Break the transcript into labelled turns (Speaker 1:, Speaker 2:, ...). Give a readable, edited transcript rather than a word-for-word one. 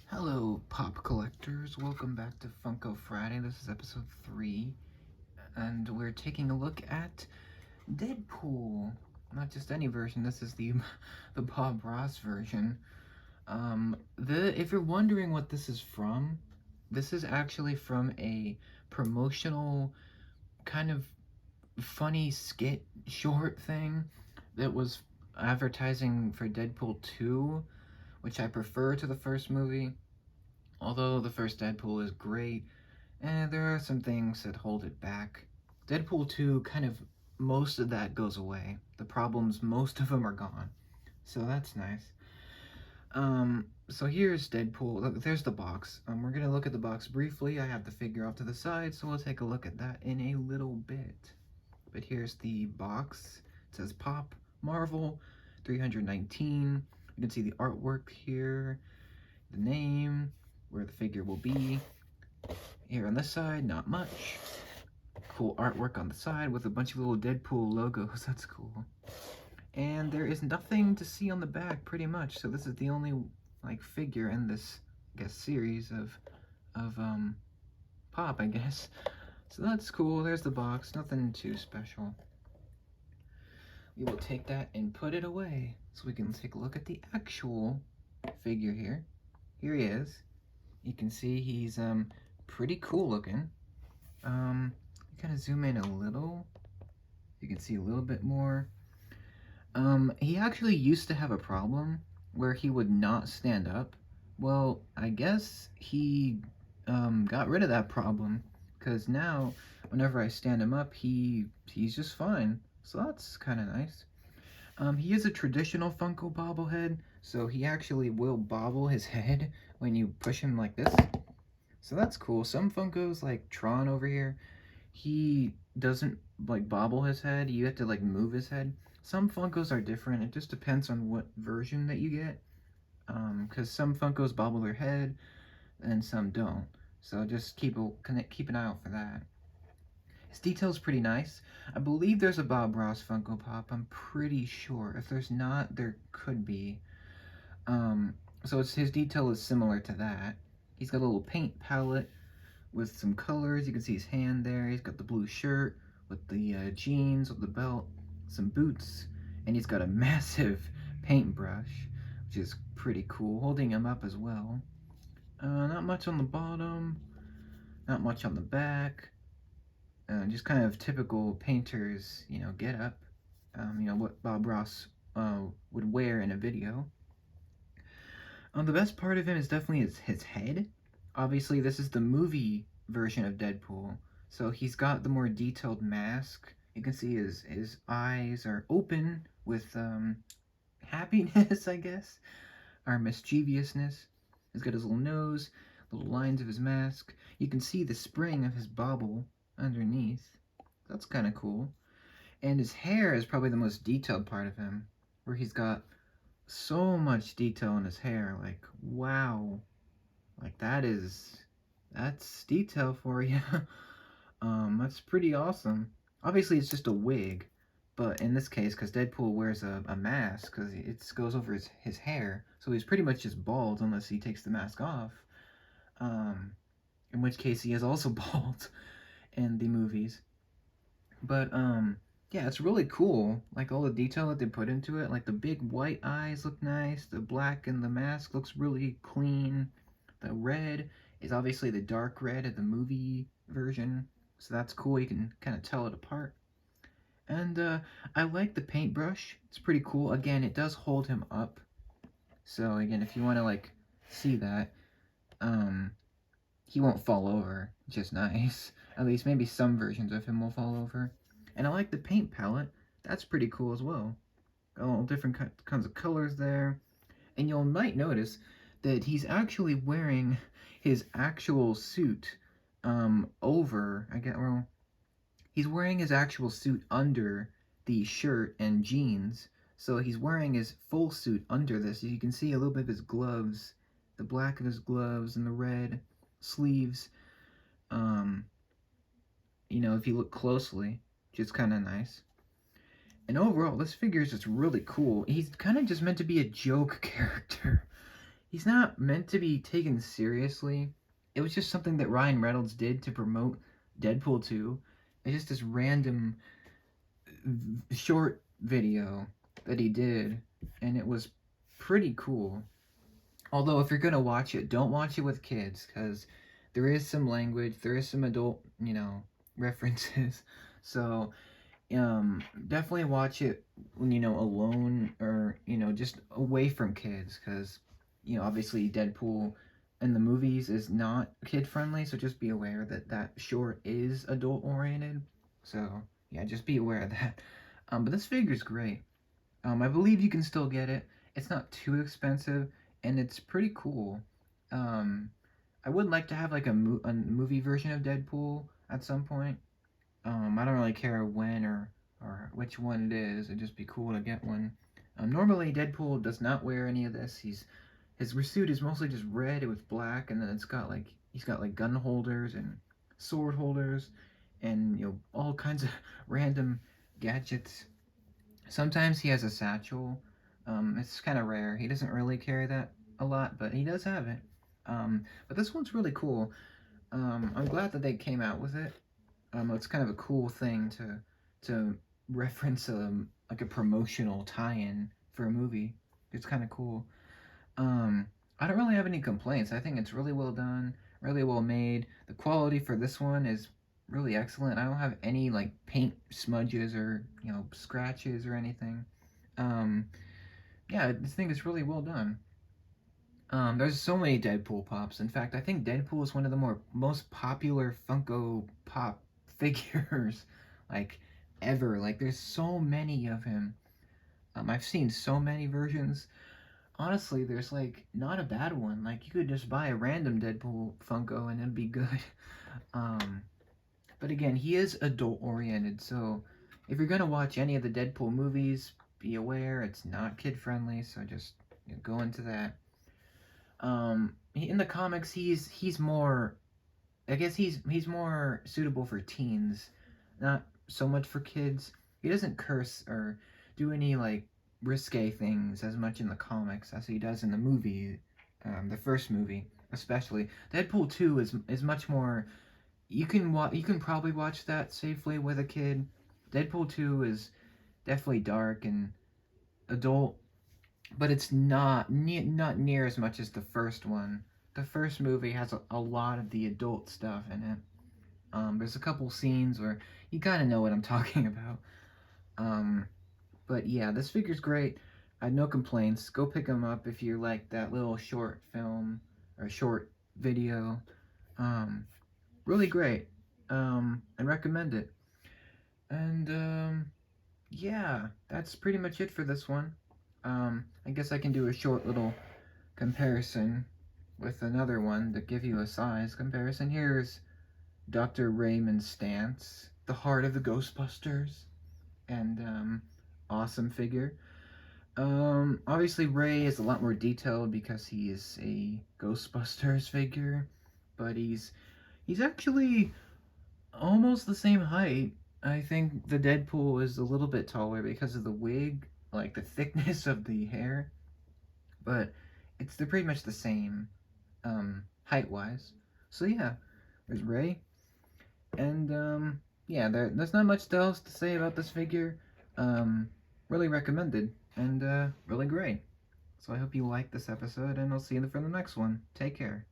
Speaker 1: Hello, pop collectors. Welcome back to Funko Friday. This is episode 3, and we're taking a look at Deadpool. Not just any version. This is the the Bob Ross version. If you're wondering what this is from, this is actually from a promotional kind of funny skit short thing that was advertising for Deadpool 2, which I prefer to the first movie. Although the first Deadpool is great, and there are some things that hold it back. Deadpool 2 kind of, most of that goes away. The problems, most of them are gone. So that's nice. So here's Deadpool. Look, there's the box. We're gonna look at the box briefly. I have the figure off to the side, so we'll take a look at that in a little bit. But here's the box. It says Pop Marvel 319. You can see the artwork here, the name, where the figure will be. Here on this side, not much. Cool artwork on the side with a bunch of little Deadpool logos. That's cool. And there is nothing to see on the back, pretty much. So this is the only like figure in this, I guess, series of Pop, I guess. So that's cool. There's the box. Nothing too special. We will take that and put it away so we can take a look at the actual figure here. Here he is. You can see he's pretty cool looking. Kind of zoom in a little. You can see a little bit more. He actually used to have a problem where he would not stand up. Well, I guess he got rid of that problem, because now whenever I stand him up, he's just fine. So that's kind of nice. He is a traditional Funko bobblehead, so he actually will bobble his head when you push him like this. So that's cool. Some Funkos, like Tron over here, he doesn't like bobble his head. You have to like move his head. Some Funkos are different. It just depends on what version that you get. Because some Funkos bobble their head and some don't. So just keep an eye out for that. His detail's pretty nice. I believe there's a Bob Ross Funko Pop. I'm pretty sure. If there's not, there could be. So his detail is similar to that. He's got a little paint palette with some colors. You can see his hand there. He's got the blue shirt with the jeans, with the belt, some boots, and he's got a massive paintbrush, which is pretty cool, holding him up as well. Not much on the bottom, not much on the back. Just kind of typical painters, get up. What Bob Ross would wear in a video. The best part of him is definitely his head. Obviously, this is the movie version of Deadpool, so he's got the more detailed mask. You can see his eyes are open with happiness, I guess, or mischievousness. He's got his little nose, little lines of his mask. You can see the spring of his bobble underneath. That's kind of cool. And his hair is probably the most detailed part of him, where he's got so much detail in his hair. Like, wow. Like, that's detail for you. That's pretty awesome. Obviously, it's just a wig, but in this case, because Deadpool wears a mask, because it goes over his hair, so he's pretty much just bald unless he takes the mask off. In which case, he is also bald in the movies. But, yeah, it's really cool. Like, all the detail that they put into it. Like, the big white eyes look nice. The black in the mask looks really clean. The red is obviously the dark red of the movie version. So that's cool. You can kind of tell it apart. And I like the paintbrush. It's pretty cool. Again, it does hold him up. So, again, if you want to, like, see that, he won't fall over. Which is nice. At least maybe some versions of him will fall over. And I like the paint palette. That's pretty cool as well. Got all different kinds of colors there. And you might notice that he's actually wearing his actual suit over, he's wearing his actual suit under the shirt and jeans. So he's wearing his full suit under this. You can see a little bit of his gloves, the black of his gloves and the red sleeves. If you look closely, which is kind of nice. And overall, this figure is just really cool. He's kind of just meant to be a joke character. he's not meant to be taken seriously. It was just something that Ryan Reynolds did to promote Deadpool 2. It's just this random short video that he did, and it was pretty cool. Although, if you're gonna watch it, don't watch it with kids, because there is some language, there is some adult, references. So, definitely watch it when, alone, or, just away from kids, because, obviously Deadpool in the movies is not kid friendly, so just be aware that that short is adult oriented. So, yeah, just be aware of that. But this figure's great. I believe you can still get it. It's not too expensive, and it's pretty cool. Um, I would like to have like a movie version of Deadpool at some point. I don't really care when or which one it is. It'd just be cool to get one. Normally, Deadpool does not wear any of this. His suit is mostly just red with black, and then he's got like gun holders and sword holders, and all kinds of random gadgets. Sometimes he has a satchel. It's kind of rare. He doesn't really carry that a lot, but he does have it. But this one's really cool. I'm glad that they came out with it. It's kind of a cool thing to reference like a promotional tie-in for a movie. It's kind of cool. Um, I don't really have any complaints. I think it's really well done, really well made. The quality for this one is really excellent. I don't have any like paint smudges or scratches or anything. Um, yeah, this thing is really well done. There's so many Deadpool pops. In fact, I think Deadpool is one of the most popular Funko Pop figures like ever. Like there's so many of him. I've seen so many versions. Honestly, there's like not a bad one. Like you could just buy a random Deadpool Funko and it'd be good. Um, but again, he is adult oriented, so if you're gonna watch any of the Deadpool movies, be aware it's not kid friendly. So just go into that. In the comics, he's more. I guess he's more suitable for teens, not so much for kids. He doesn't curse or do any like risque things as much in the comics as he does in the movie, the first movie especially. Deadpool 2 is much more. You can probably watch that safely with a kid. Deadpool 2 is definitely dark and adult, but it's not near as much as the first one. The first movie has a lot of the adult stuff in it. There's a couple scenes where you kind of know what I'm talking about. Um, but yeah, this figure's great. I had no complaints. Go pick them up if you like that little short film or short video. Um, really great. And recommend it. And yeah, that's pretty much it for this one. I guess I can do a short little comparison with another one to give you a size comparison. Here's Dr. Raymond Stantz, the heart of the Ghostbusters, and awesome figure. Obviously Ray is a lot more detailed because he is a Ghostbusters figure, but he's actually almost the same height. I think the Deadpool is a little bit taller because of the wig, like the thickness of the hair, but they're pretty much the same, height wise. So yeah, there's Ray, and yeah, there's not much else to say about this figure. Um, really recommended and really great. So I hope you liked this episode, and I'll see you for the next one. Take care.